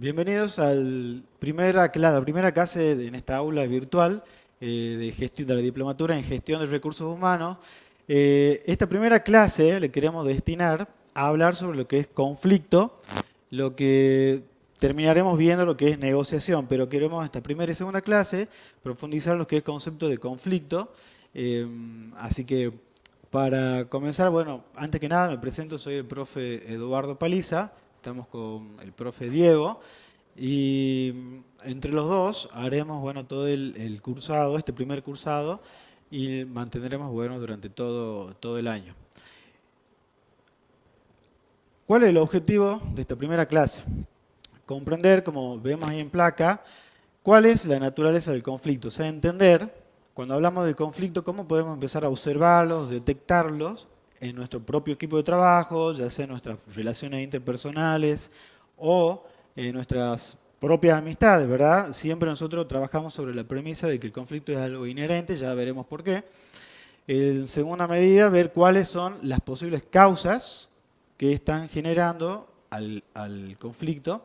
Bienvenidos a la primera clase en esta aula virtual de gestión de la diplomatura en gestión de recursos humanos. Esta primera clase le queremos destinar a hablar sobre lo que es conflicto, lo que terminaremos viendo lo que es negociación, pero queremos esta primera y segunda clase profundizar en lo que es concepto de conflicto. Así que para comenzar, bueno, antes que nada me presento, soy el profe Eduardo Paliza. Estamos con el profe Diego y entre los dos haremos bueno, todo el cursado, este primer cursado, y mantendremos bueno, durante todo el año. ¿Cuál es el objetivo de esta primera clase? Comprender, como vemos ahí en placa, cuál es la naturaleza del conflicto. O sea, entender, cuando hablamos de conflicto, cómo podemos empezar a observarlos, detectarlos en nuestro propio equipo de trabajo, ya sea en nuestras relaciones interpersonales o en nuestras propias amistades, ¿verdad? Siempre nosotros trabajamos sobre la premisa de que el conflicto es algo inherente, ya veremos por qué. En segunda medida, ver cuáles son las posibles causas que están generando al conflicto,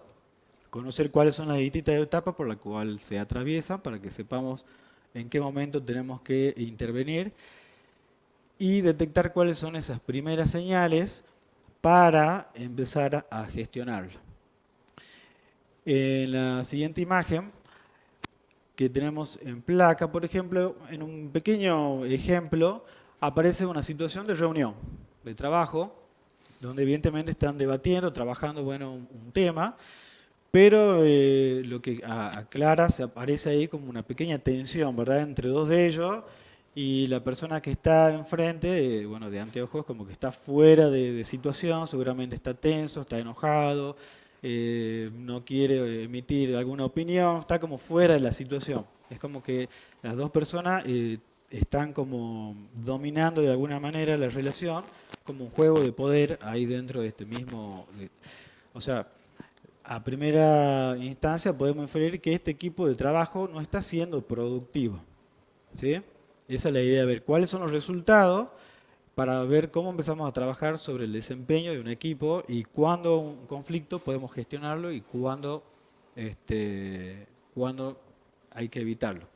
conocer cuáles son las distintas etapas por las cuales se atraviesan para que sepamos en qué momento tenemos que intervenir y detectar cuáles son esas primeras señales para empezar a gestionarlo. En la siguiente imagen que tenemos en placa, por ejemplo, en un pequeño ejemplo aparece una situación de reunión de trabajo donde evidentemente están debatiendo, trabajando bueno, un tema, pero lo que aclara, se aparece ahí como una pequeña tensión, ¿verdad?, entre dos de ellos, y la persona que está enfrente, bueno, de anteojos, como que está fuera de situación, seguramente está tenso, está enojado, no quiere emitir alguna opinión, está como fuera de la situación. Es como que las dos personas están como dominando de alguna manera la relación, como un juego de poder ahí dentro de este mismo... o sea, a primera instancia podemos inferir que este equipo de trabajo no está siendo productivo, ¿sí? Esa es la idea, de ver cuáles son los resultados para ver cómo empezamos a trabajar sobre el desempeño de un equipo y cuándo un conflicto podemos gestionarlo y cuándo hay que evitarlo.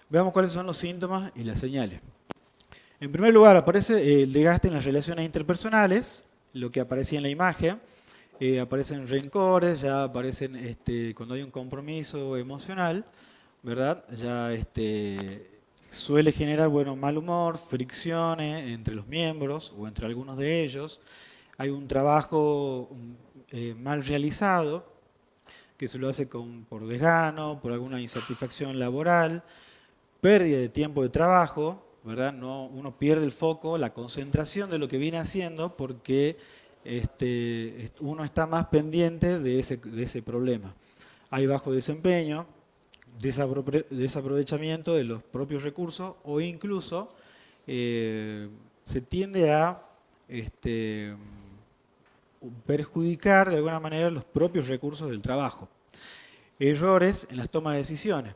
Veamos cuáles son los síntomas y las señales. En primer lugar, aparece el desgaste en las relaciones interpersonales, lo que aparecía en la imagen. Aparecen rencores, ya aparecen cuando hay un compromiso emocional, ¿verdad? Ya suele generar bueno, mal humor, fricciones entre los miembros o entre algunos de ellos. Hay un trabajo mal realizado que se lo hace por desgano, por alguna insatisfacción laboral, pérdida de tiempo de trabajo, ¿verdad? No, uno pierde el foco, la concentración de lo que viene haciendo porque uno está más pendiente de ese problema. Hay bajo desempeño, desaprovechamiento de los propios recursos o incluso se tiende a perjudicar de alguna manera los propios recursos del trabajo. Errores en las tomas de decisiones.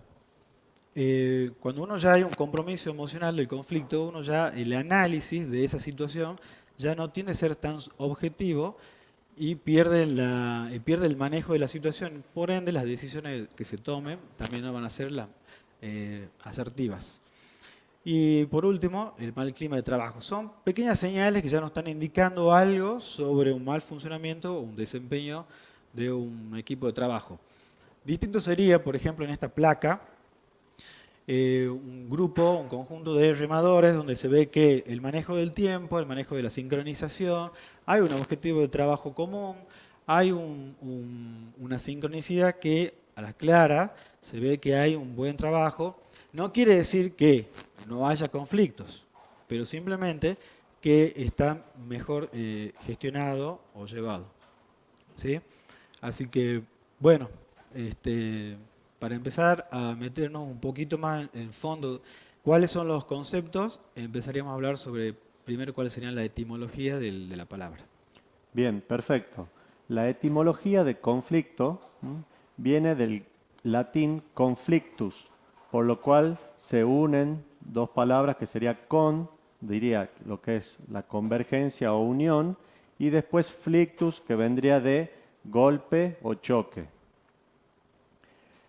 Cuando uno ya hay un compromiso emocional del conflicto, uno ya el análisis de esa situación ya no tiende a ser tan objetivo y pierde el manejo de la situación. Por ende, las decisiones que se tomen también no van a ser asertivas. Y por último, el mal clima de trabajo. Son pequeñas señales que ya nos están indicando algo sobre un mal funcionamiento o un desempeño de un equipo de trabajo. Distinto sería, por ejemplo, en esta placa, un grupo, un conjunto de remadores donde se ve que el manejo del tiempo, el manejo de la sincronización, hay un objetivo de trabajo común, hay una sincronicidad que a la clara se ve que hay un buen trabajo. No quiere decir que no haya conflictos, pero simplemente que está mejor gestionado o llevado, ¿sí? Así que, bueno, para empezar a meternos un poquito más en fondo, ¿cuáles son los conceptos? Empezaríamos a hablar sobre, primero, cuáles serían la etimología de la palabra. Bien, perfecto. La etimología de conflicto viene del latín conflictus, por lo cual se unen dos palabras que sería con, diría lo que es la convergencia o unión, y después flictus, que vendría de golpe o choque.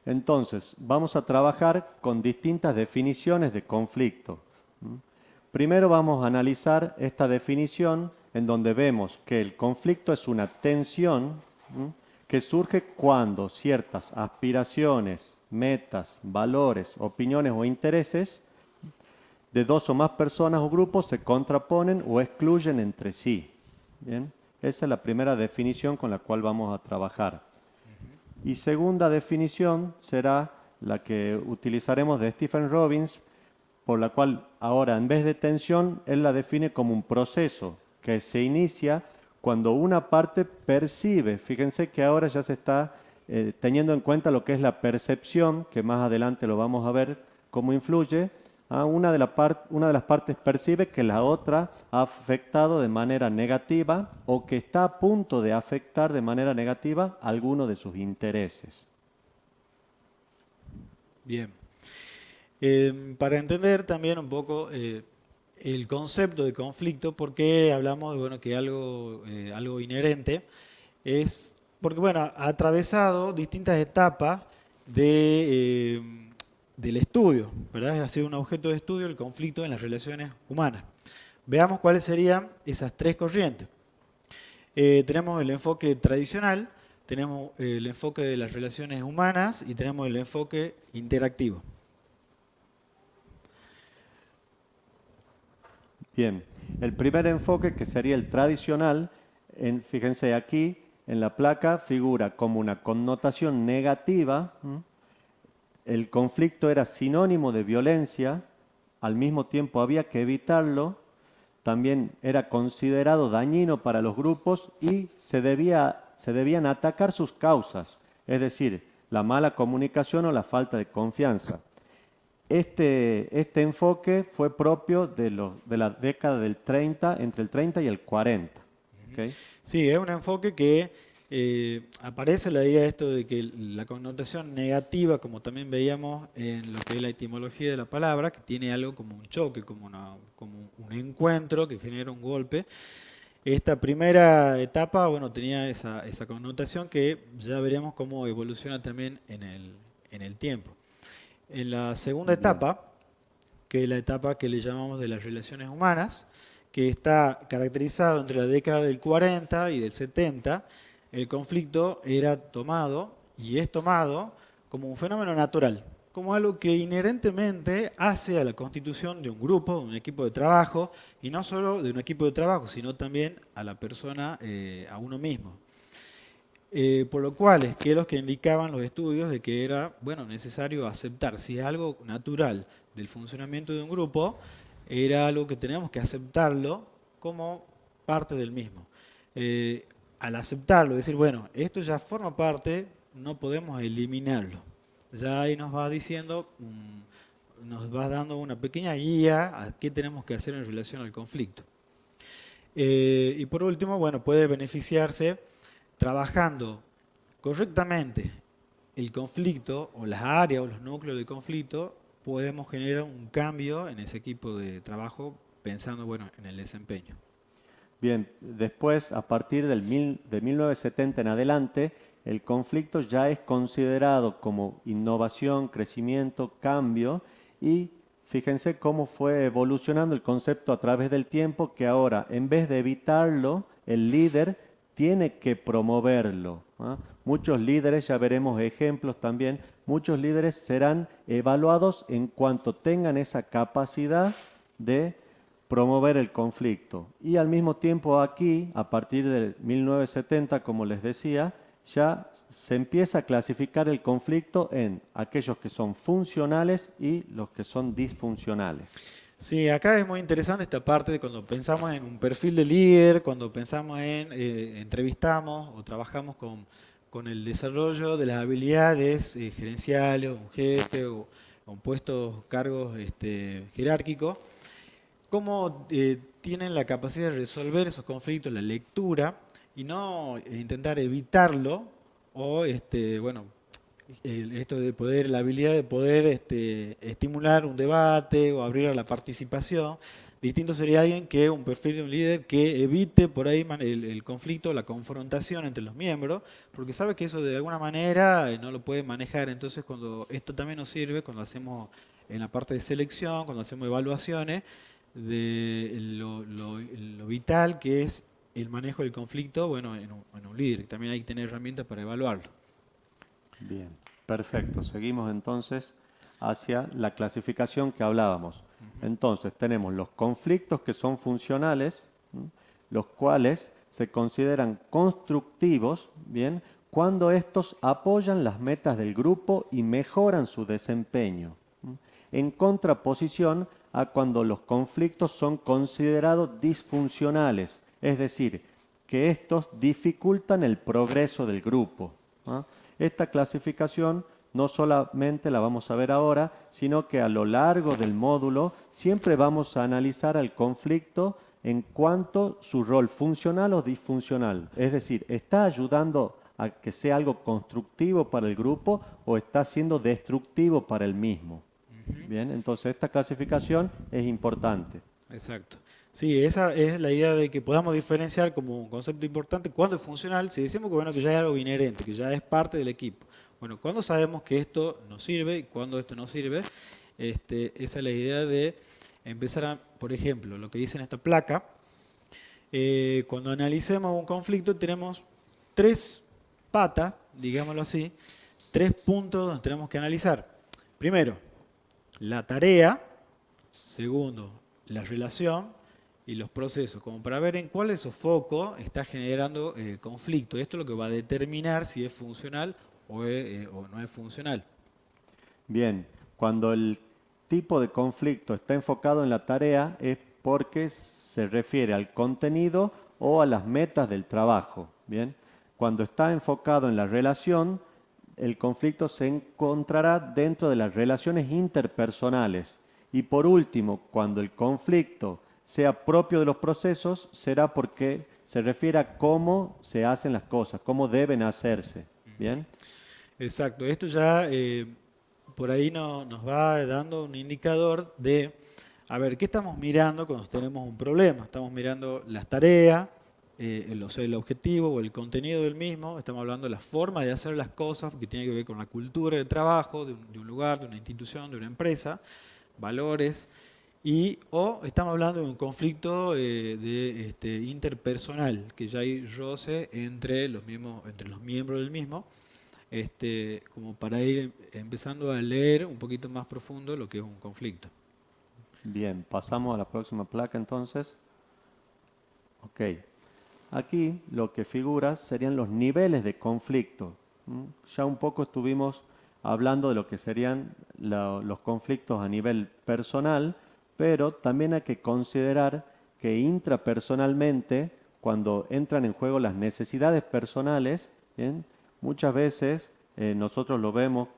Entonces, vamos a trabajar con distintas definiciones de conflicto. Primero vamos a analizar esta definición en donde vemos que el conflicto es una tensión que surge cuando ciertas aspiraciones, metas, valores, opiniones o intereses de dos o más personas o grupos se contraponen o excluyen entre sí. ¿Bien? Esa es la primera definición con la cual vamos a trabajar. Y segunda definición será la que utilizaremos de Stephen Robbins, por la cual ahora en vez de tensión, él la define como un proceso que se inicia cuando una parte percibe. Fíjense que ahora ya se está teniendo en cuenta lo que es la percepción, que más adelante lo vamos a ver cómo influye. Una de las partes percibe que la otra ha afectado de manera negativa o que está a punto de afectar de manera negativa alguno de sus intereses. Bien. Para entender también un poco el concepto de conflicto, ¿por qué hablamos de bueno, que algo inherente? Es porque bueno, ha atravesado distintas etapas del estudio, ¿verdad? Ha sido un objeto de estudio el conflicto en las relaciones humanas. Veamos cuáles serían esas tres corrientes. Tenemos el enfoque tradicional, tenemos el enfoque de las relaciones humanas y tenemos el enfoque interactivo. Bien, el primer enfoque, que sería el tradicional, fíjense aquí en la placa figura como una connotación negativa. El conflicto era sinónimo de violencia, al mismo tiempo había que evitarlo, también era considerado dañino para los grupos y se debían atacar sus causas, es decir, la mala comunicación o la falta de confianza. Este enfoque fue propio de la década del 30, entre el 30 y el 40. ¿Okay? Sí, es un enfoque que aparece la idea de esto de que la connotación negativa, como también veíamos en lo que es la etimología de la palabra, que tiene algo como un choque, como un encuentro que genera un golpe. Esta primera etapa, bueno, tenía esa connotación que ya veremos cómo evoluciona también en el tiempo. En la segunda Bien. etapa, que es la etapa que le llamamos de las relaciones humanas, que está caracterizado entre la década del 40 y del 70, el conflicto era tomado y es tomado como un fenómeno natural, como algo que inherentemente hace a la constitución de un grupo, de un equipo de trabajo, y no solo de un equipo de trabajo, sino también a la persona, a uno mismo. Por lo cual es que los que indicaban los estudios de que era necesario aceptar, si es algo natural del funcionamiento de un grupo, era algo que teníamos que aceptarlo como parte del mismo. Al aceptarlo, decir, bueno, esto ya forma parte, no podemos eliminarlo. Ya ahí nos va diciendo, nos va dando una pequeña guía a qué tenemos que hacer en relación al conflicto. Y por último, bueno, puede beneficiarse trabajando correctamente el conflicto o las áreas o los núcleos de conflicto, podemos generar un cambio en ese equipo de trabajo pensando en el desempeño. Bien, después, a partir de 1970 en adelante, el conflicto ya es considerado como innovación, crecimiento, cambio, y fíjense cómo fue evolucionando el concepto a través del tiempo, que ahora, en vez de evitarlo, el líder tiene que promoverlo. Muchos líderes, ya veremos ejemplos también, muchos líderes serán evaluados en cuanto tengan esa capacidad de promover el conflicto. Y al mismo tiempo aquí, a partir del 1970, como les decía, ya se empieza a clasificar el conflicto en aquellos que son funcionales y los que son disfuncionales. Sí, acá es muy interesante esta parte de cuando pensamos en un perfil de líder, cuando pensamos en entrevistamos o trabajamos con el desarrollo de las habilidades gerenciales, un jefe o un puestos, cargos jerárquicos, cómo tienen la capacidad de resolver esos conflictos, la lectura, y no intentar evitarlo, o esto de poder, la habilidad de poder estimular un debate o abrir a la participación, Distinto sería alguien que, un perfil de un líder que evite por ahí el conflicto, la confrontación entre los miembros, porque sabe que eso de alguna manera no lo puede manejar. Entonces, cuando esto también nos sirve, cuando hacemos en la parte de selección, cuando hacemos evaluaciones, de lo vital que es el manejo del conflicto, bueno, en un líder. También hay que tener herramientas para evaluarlo. Bien, perfecto. Seguimos entonces hacia la clasificación que hablábamos. Entonces tenemos los conflictos que son funcionales, ¿m? Los cuales se consideran constructivos, ¿bien? Cuando estos apoyan las metas del grupo y mejoran su desempeño, ¿m? En contraposición a cuando los conflictos son considerados disfuncionales, es decir, que estos dificultan el progreso del grupo, ¿no? Esta clasificación no solamente la vamos a ver ahora, sino que a lo largo del módulo siempre vamos a analizar al conflicto en cuanto a su rol funcional o disfuncional. Es decir, ¿está ayudando a que sea algo constructivo para el grupo o está siendo destructivo para el mismo? Bien, entonces esta clasificación es importante. Exacto. Sí, esa es la idea de que podamos diferenciar como un concepto importante cuándo es funcional, si decimos que, bueno, que ya es algo inherente, que ya es parte del equipo. Bueno, cuando sabemos que esto nos sirve y cuándo esto no sirve, esa es la idea de empezar a, por ejemplo, lo que dice en esta placa, cuando analicemos un conflicto tenemos tres patas, digámoslo así, tres puntos donde tenemos que analizar. Primero, la tarea. Segundo, la relación y los procesos, como para ver en cuál de esos focos está generando conflicto. Esto es lo que va a determinar si es funcional o no es funcional. Bien, cuando el tipo de conflicto está enfocado en la tarea es porque se refiere al contenido o a las metas del trabajo. Bien, cuando está enfocado en la relación, el conflicto se encontrará dentro de las relaciones interpersonales. Y por último, cuando el conflicto sea propio de los procesos, será porque se refiere a cómo se hacen las cosas, cómo deben hacerse. Bien. Exacto, esto ya por ahí nos va dando un indicador de, a ver, ¿qué estamos mirando cuando tenemos un problema? Estamos mirando las tareas, o sea, el objetivo o el contenido del mismo, estamos hablando de la forma de hacer las cosas, que tiene que ver con la cultura de trabajo de un lugar, de una institución, de una empresa, valores, o estamos hablando de un conflicto interpersonal, que ya hay roce entre los miembros del mismo, como para ir empezando a leer un poquito más profundo lo que es un conflicto. Bien, pasamos a la próxima placa entonces. Ok. Aquí lo que figura serían los niveles de conflicto. Ya un poco estuvimos hablando de lo que serían los conflictos a nivel personal, pero también hay que considerar que intrapersonalmente, cuando entran en juego las necesidades personales, ¿bien? Muchas veces nosotros lo vemos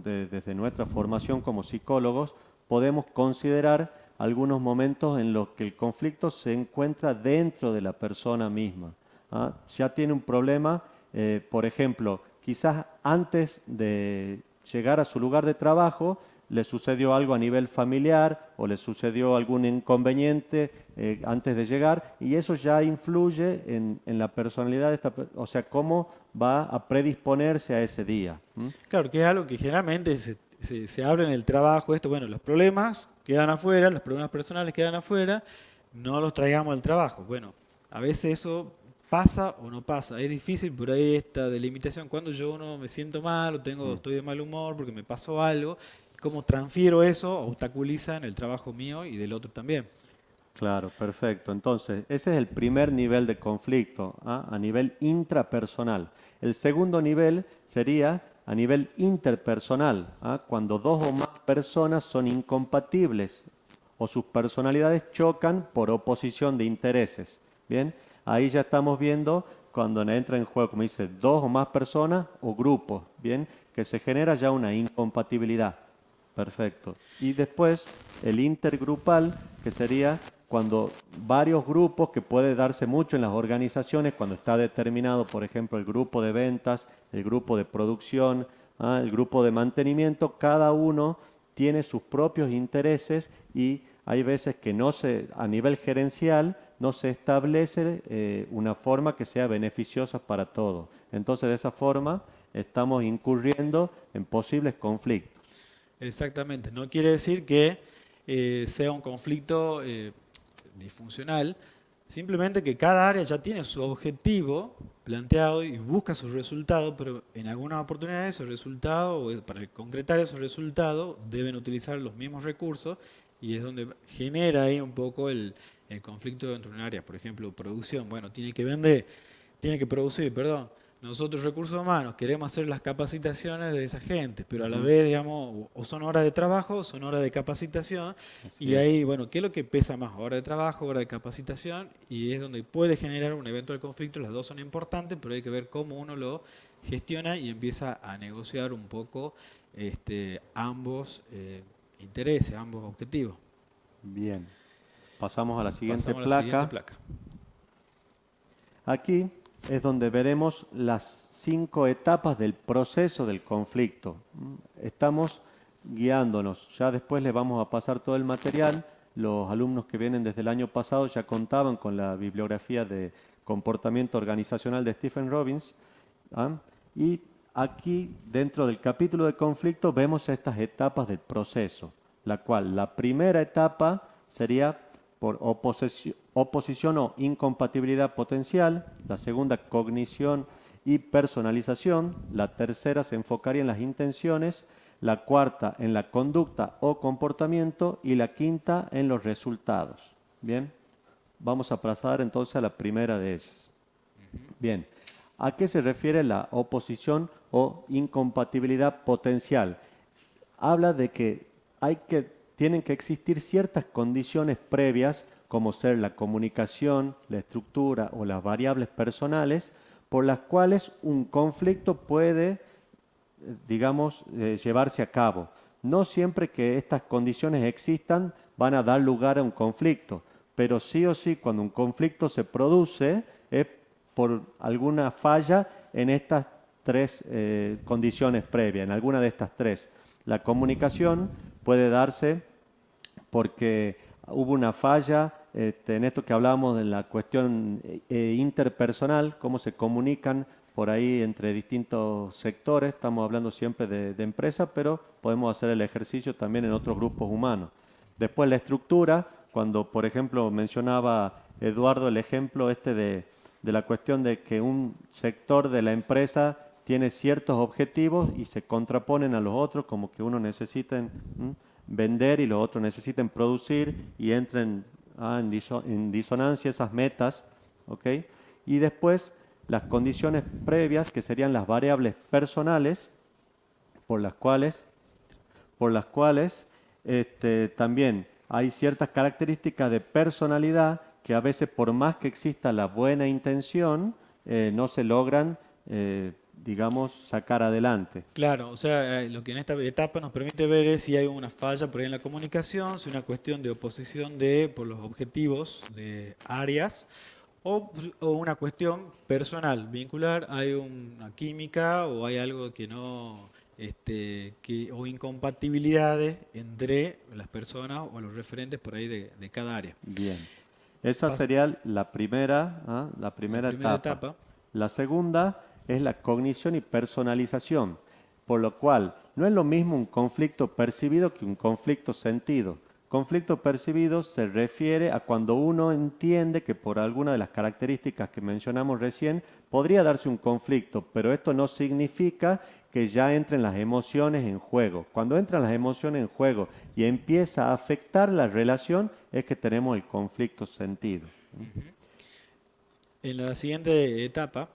desde nuestra formación como psicólogos, podemos considerar algunos momentos en los que el conflicto se encuentra dentro de la persona misma. ¿Ah? Ya tiene un problema, por ejemplo, quizás antes de llegar a su lugar de trabajo le sucedió algo a nivel familiar o le sucedió algún inconveniente antes de llegar y eso ya influye en la personalidad de esta persona, o sea, cómo va a predisponerse a ese día. Claro, que es algo que generalmente se habla en el trabajo, esto, bueno, los problemas quedan afuera, los problemas personales quedan afuera, no los traigamos al trabajo. Bueno, a veces eso pasa o no pasa, es difícil por ahí esta delimitación, cuando yo no me siento mal o estoy de mal humor porque me pasó algo, cómo transfiero eso, obstaculiza en el trabajo mío y del otro también. Claro, perfecto. Entonces, ese es el primer nivel de conflicto, ¿ah? A nivel intrapersonal. El segundo nivel sería a nivel interpersonal, ¿ah? Cuando dos o más personas son incompatibles o sus personalidades chocan por oposición de intereses. Bien, ahí ya estamos viendo cuando entra en juego, como dice, dos o más personas o grupos, bien, que se genera ya una incompatibilidad. Perfecto. Y después el intergrupal, que sería cuando varios grupos, que puede darse mucho en las organizaciones, cuando está determinado, por ejemplo, el grupo de ventas, el grupo de producción, el grupo de mantenimiento, cada uno tiene sus propios intereses y hay veces que a nivel gerencial no se establece una forma que sea beneficiosa para todos. Entonces, de esa forma, estamos incurriendo en posibles conflictos. Exactamente. No quiere decir que sea un conflicto disfuncional, simplemente que cada área ya tiene su objetivo planteado y busca su resultado, pero en algunas oportunidades esos resultados, o para concretar esos resultados, deben utilizar los mismos recursos y es donde genera ahí un poco el conflicto dentro de un área. Por ejemplo, producción, bueno, tiene que producir, perdón. Nosotros, recursos humanos, queremos hacer las capacitaciones de esa gente, pero a la Ujú. vez, digamos, o son horas de trabajo o son horas de capacitación. Así Y es. ahí, bueno, ¿qué es lo que pesa más? Hora de trabajo, hora de capacitación, y es donde puede generar un eventual conflicto. Las dos son importantes, pero hay que ver cómo uno lo gestiona y empieza a negociar un poco ambos intereses, ambos objetivos. Bien. Pasamos a la siguiente Pasamos a la siguiente placa. placa. Aquí es donde veremos las 5 etapas del proceso del conflicto. Estamos guiándonos. Ya después les vamos a pasar todo el material. Los alumnos que vienen desde el año pasado ya contaban con la bibliografía de comportamiento organizacional de Stephen Robbins. ¿Ah? Y aquí, dentro del capítulo de conflicto, vemos estas etapas del proceso, la cual la primera etapa sería por oposición o incompatibilidad potencial, la segunda cognición y personalización, la tercera se enfocaría en las intenciones, la cuarta en la conducta o comportamiento y la quinta en los resultados. Bien, vamos a pasar entonces a la primera de ellas. Bien, ¿a qué se refiere la oposición o incompatibilidad potencial? Habla de que tienen que existir ciertas condiciones previas, como ser la comunicación, la estructura o las variables personales, por las cuales un conflicto puede, digamos, llevarse a cabo. No siempre que estas condiciones existan van a dar lugar a un conflicto, pero sí o sí cuando un conflicto se produce es por alguna falla en estas tres condiciones previas, en alguna de estas tres. La comunicación puede darse porque hubo una falla en esto que hablábamos de la cuestión interpersonal, cómo se comunican por ahí entre distintos sectores. Estamos hablando siempre de empresas, pero podemos hacer el ejercicio también en otros grupos humanos. Después la estructura, cuando por ejemplo mencionaba Eduardo el ejemplo de la cuestión de que un sector de la empresa tiene ciertos objetivos y se contraponen a los otros, como que uno necesita vender y los otros necesiten producir y entren en disonancia esas metas, ¿ok? Y después las condiciones previas, que serían las variables personales, por las cuales también hay ciertas características de personalidad que a veces por más que exista la buena intención, no se logran, digamos, sacar adelante. Claro, o sea, lo que en esta etapa nos permite ver es si hay una falla por ahí en la comunicación, si una cuestión de oposición por los objetivos de áreas o una cuestión personal, vincular, hay una química o hay algo que no, o incompatibilidades entre las personas o los referentes por ahí de cada área. Bien. Esa Pas- sería la la primera primera etapa. etapa. La segunda es la cognición y personalización, por lo cual no es lo mismo un conflicto percibido que un conflicto sentido. Conflicto percibido se refiere a cuando uno entiende que por alguna de las características que mencionamos recién podría darse un conflicto, pero esto no significa que ya entren las emociones en juego. Cuando entran las emociones en juego y empieza a afectar la relación, es que tenemos el conflicto sentido. En la siguiente etapa,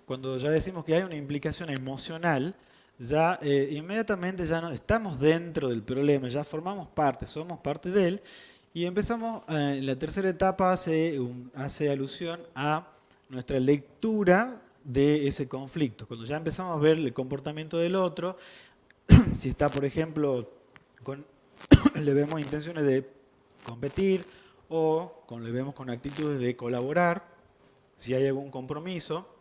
cuando ya decimos que hay una implicación emocional, ya inmediatamente ya no estamos dentro del problema, ya formamos parte, somos parte de él y empezamos, en la tercera etapa hace alusión a nuestra lectura de ese conflicto. Cuando ya empezamos a ver el comportamiento del otro, si está, por ejemplo, le vemos intenciones de competir o le vemos con actitudes de colaborar, si hay algún compromiso,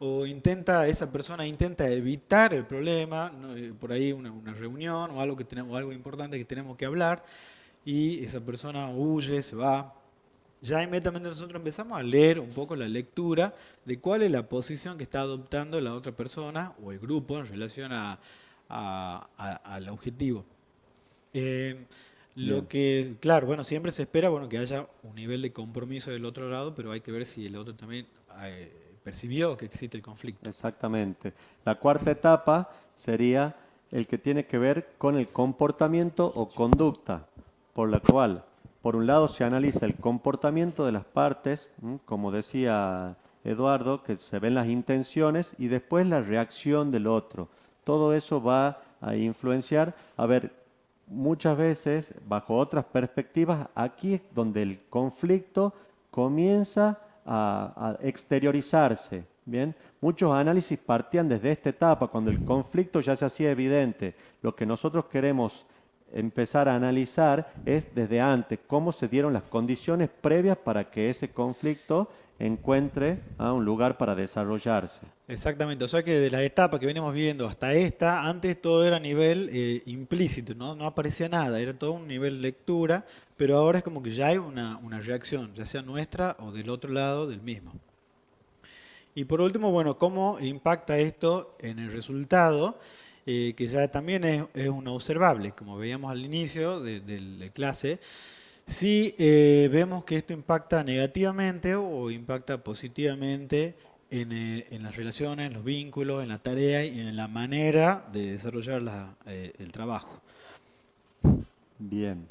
o esa persona intenta evitar el problema, ¿no? Por ahí una reunión o algo que tenemos, algo importante que tenemos que hablar, y esa persona huye, se va. Ya inmediatamente nosotros empezamos a leer un poco la lectura de cuál es la posición que está adoptando la otra persona o el grupo en relación al objetivo. Eh, lo Bien. que, claro, bueno, siempre se espera, bueno, que haya un nivel de compromiso del otro lado, pero hay que ver si el otro también percibió que existe el conflicto. Exactamente. La cuarta etapa sería el que tiene que ver con el comportamiento o conducta, por la cual, por un lado, se analiza el comportamiento de las partes, como decía Eduardo, que se ven las intenciones y después la reacción del otro. Todo eso va a influenciar, a ver, muchas veces, bajo otras perspectivas, aquí es donde el conflicto comienza a exteriorizarse. Bien, muchos análisis partían desde esta etapa, cuando el conflicto ya se hacía evidente. Lo que nosotros queremos empezar a analizar es desde antes, cómo se dieron las condiciones previas para que ese conflicto encuentre un lugar para desarrollarse. Exactamente, o sea que de la etapa que venimos viendo hasta esta, antes todo era a nivel implícito, ¿no? No aparecía nada, era todo un nivel lectura, pero ahora es como que ya hay una reacción, ya sea nuestra o del otro lado del mismo. Y por último, bueno, ¿cómo impacta esto en el resultado? Que ya también es un observable, como veíamos al inicio de la clase. Si vemos que esto impacta negativamente o impacta positivamente en las relaciones, en los vínculos, en la tarea y en la manera de desarrollar el trabajo. Bien.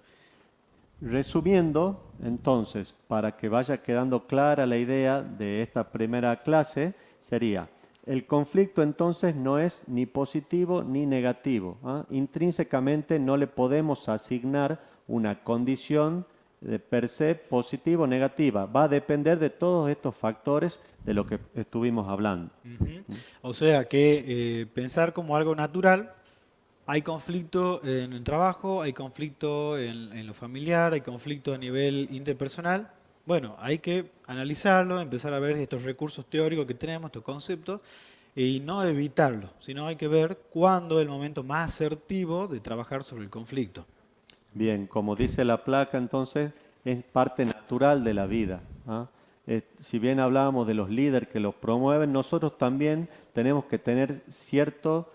Resumiendo, entonces, para que vaya quedando clara la idea de esta primera clase, sería, el conflicto entonces no es ni positivo ni negativo. Intrínsecamente no le podemos asignar una condición de per se positiva o negativa. Va a depender de todos estos factores de lo que estuvimos hablando. Ujú. O sea que pensar como algo natural. Hay conflicto en el trabajo, hay conflicto en lo familiar, hay conflicto a nivel interpersonal. Bueno, hay que analizarlo, empezar a ver estos recursos teóricos que tenemos, estos conceptos, y no evitarlo, sino hay que ver cuándo es el momento más asertivo de trabajar sobre el conflicto. Bien, como dice la placa, entonces es parte natural de la vida. Si bien hablábamos de los líderes que los promueven, nosotros también tenemos que tener cierta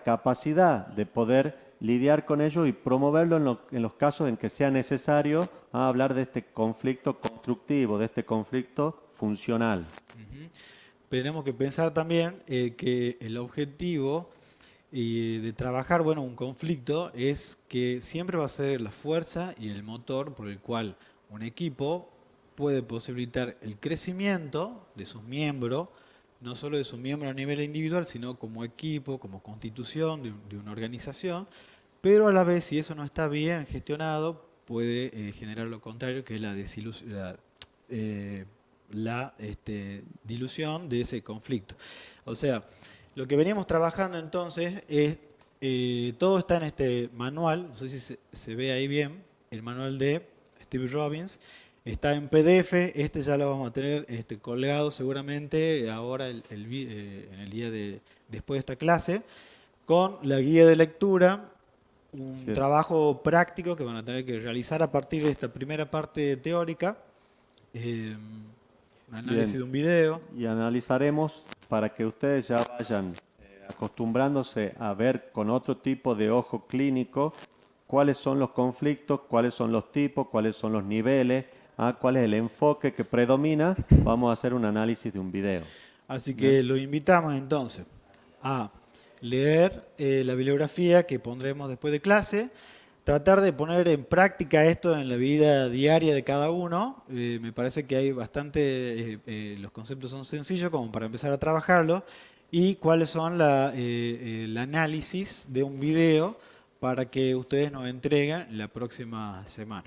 capacidad de poder lidiar con ello y promoverlo en los casos en que sea necesario hablar de este conflicto constructivo, de este conflicto funcional. Ujú. Tenemos que pensar también que el objetivo de trabajar, bueno, un conflicto es que siempre va a ser la fuerza y el motor por el cual un equipo puede posibilitar el crecimiento de sus miembros, no solo de sus miembros a nivel individual, sino como equipo, como constitución de una organización, pero a la vez, si eso no está bien gestionado, puede generar lo contrario, que es eh, dilución de ese conflicto. O sea, lo que veníamos trabajando entonces es, todo está en este manual, no sé si se ve ahí bien, el manual de Steve Robbins, está en PDF, este ya lo vamos a tener colgado seguramente ahora en el día después de esta clase, con la guía de lectura, Así un es. trabajo práctico que van a tener que realizar a partir de esta primera parte teórica, eh, un análisis Bien, de un video. y analizaremos para que ustedes ya vayan acostumbrándose a ver con otro tipo de ojo clínico cuáles son los conflictos, cuáles son los tipos, cuáles son los niveles, cuál es el enfoque que predomina. Vamos a hacer un análisis de un video. Así Bien, que lo invitamos entonces a leer la bibliografía que pondremos después de clase, tratar de poner en práctica esto en la vida diaria de cada uno. Me parece que hay bastante, los conceptos son sencillos como para empezar a trabajarlo, y cuáles son el análisis de un video para que ustedes nos entreguen la próxima semana.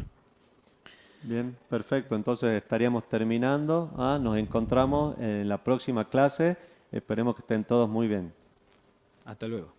bien, perfecto. Entonces estaríamos terminando. Nos encontramos en la próxima clase. Esperemos que estén todos muy bien. Hasta luego.